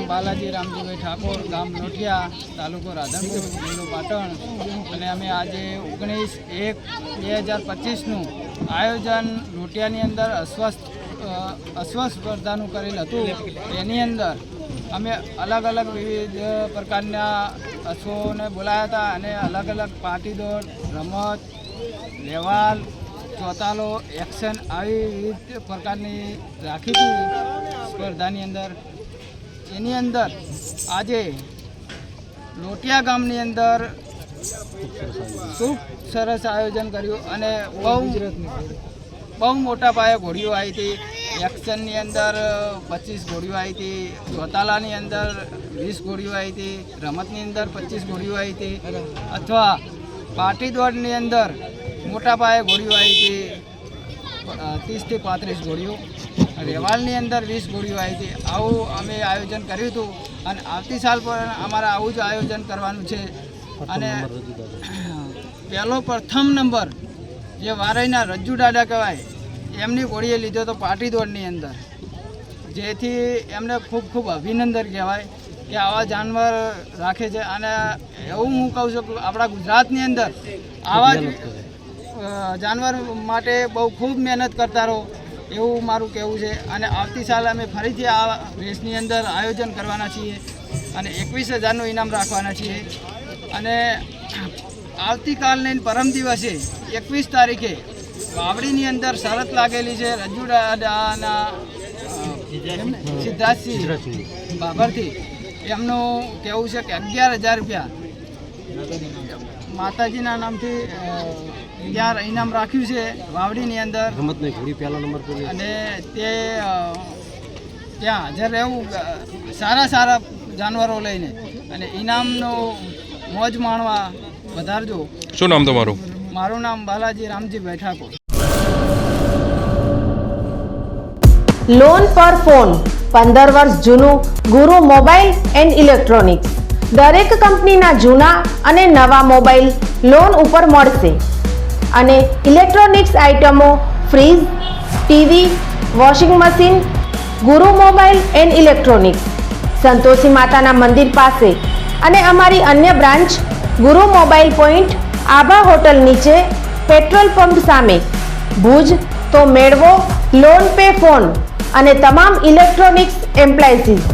બાલાજી રામજીભાઈ ઠાકોર, ગામ લોઠિયા, તાલુકો રાધનપુર, જિલ્લો પાટણ. અને અમે આજે 19/1/2025નું આયોજન લોઠિયાની અંદર અશ્વ સ્પર્ધાનું કરેલ હતું. એની અંદર અમે અલગ અલગ વિવિધ પ્રકારના અશ્વોને બોલાયા હતા અને અલગ અલગ પાટી દોડ, રમત, લેવાલ, ચોતાલો, એક્શન આવી વિવિધ પ્રકારની રાખી હતી સ્પર્ધાની અંદર. એની અંદર આજે લોટિયા ગામની અંદર ખૂબ સરસ આયોજન કર્યું અને બહુ મોટા પાયે ઘોડીઓ આવી હતી. એક્શનની અંદર 25 ઘોડીઓ આવી હતી, ચોતાલાની અંદર 20 ઘોડીઓ આવી હતી, રમતની અંદર 25 ઘોડીઓ આવી હતી, અથવા પાટી દોડની અંદર મોટા પાયે ઘોડીઓ આવી હતી 30 થી 35 ઘોડીઓ, રેવાલની અંદર 20 ઘોડીઓ આવી હતી. આવું અમે આયોજન કર્યું હતું અને આવતી સાલ પણ અમારે આવું જ આયોજન કરવાનું છે. અને પ્રથમ નંબર જે વારઈના રજ્જુ દાદા કહેવાય એમની ઘોડીએ લીધો તો પાટી દોડની અંદર, જેથી એમને ખૂબ ખૂબ અભિનંદન કહેવાય કે આવા જાનવર રાખે છે. અને એવું હું કહું છું કે આપણા ગુજરાતની અંદર આવા જ જાનવર માટે બહુ ખૂબ મહેનત કરતા રહો એવું મારું કહેવું છે. અને આવતી સાલ અમે ફરીથી આ રેસની અંદર આયોજન કરવાના છીએ અને 21,000નું ઇનામ રાખવાના છીએ. અને આવતીકાલને પરમ દિવસે 21 તારીખે વાવડીની અંદર શરત લાગેલી છે રજ્જુ દાદાના સિદ્ધાર્થસિંહ બાબરથી. એમનું કહેવું છે કે 11,000 રૂપિયા માતાજીના નામથી ત્યાં ઇનામ રાખ્યું છે વાવડીની અંદર. અને તે ત્યાં હાજર રહેવું, સારા જાનવરો લઈને અને ઇનામનો મોજ માણવા વધારજો. શું નામ તમારું? મારું નામ બાલાજી રામજીભાઈ ઠાકોર. લોન પર ફોન 15 વર્ષ જૂનું ગુરુ મોબાઈલ એન્ડ ઇલેક્ટ્રોનિક્સ. દરેક કંપનીના જૂના અને નવા મોબાઈલ લોન ઉપર મળશે અને ઇલેક્ટ્રોનિક્સ આઇટમો ફ્રીજ, ટીવી, વોશિંગ મશીન. ગુરુ મોબાઈલ એન્ડ ઇલેક્ટ્રોનિક્સ, સંતોષી માતાના મંદિર પાસે અને અમારી અન્ય બ્રાન્ચ ગુરુ મોબાઈલ પોઈન્ટ, આભા હોટલ નીચે, પેટ્રોલ પંપ સામે, ભુજ. તો મેળવો લોન પે ફોન અને તમામ ઇલેક્ટ્રોનિક્સ એપ્લાયન્સીસ.